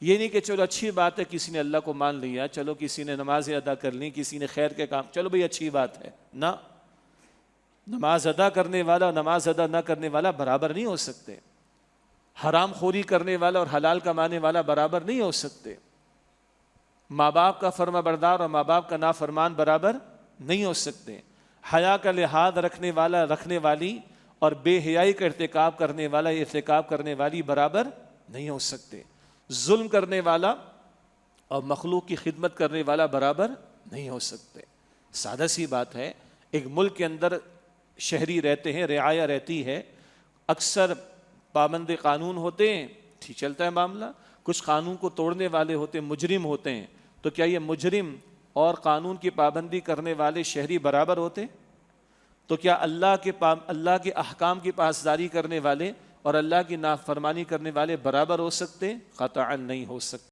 یہ نہیں کہ چلو اچھی بات ہے کسی نے اللہ کو مان لیا، چلو کسی نے نمازیں ادا کر لی، کسی نے خیر کے کام، چلو بھئی اچھی بات ہے، نہ، نماز ادا کرنے والا اور نماز ادا نہ کرنے والا برابر نہیں ہو سکتے، حرام خوری کرنے والا اور حلال کمانے والا برابر نہیں ہو سکتے، ماں باپ کا فرما بردار اور ماں باپ کا نافرمان برابر نہیں ہو سکتے، حیا کا لحاظ رکھنے والا رکھنے والی اور بے حیائی کا ارتکاب کرنے والا ارتکاب کرنے والی برابر نہیں ہو سکتے، ظلم کرنے والا اور مخلوق کی خدمت کرنے والا برابر نہیں ہو سکتے۔ سادہ سی بات ہے، ایک ملک کے اندر شہری رہتے ہیں، رعایا رہتی ہے، اکثر پابند قانون ہوتے ہیں، ٹھیک چلتا ہے معاملہ، کچھ قانون کو توڑنے والے ہوتے ہیں، مجرم ہوتے ہیں، تو کیا یہ مجرم اور قانون کی پابندی کرنے والے شہری برابر ہوتے؟ تو کیا اللہ کے احکام کی پاسداری کرنے والے اور اللہ کی نافرمانی کرنے والے برابر ہو سکتے؟ قطعاً نہیں ہو سکتے۔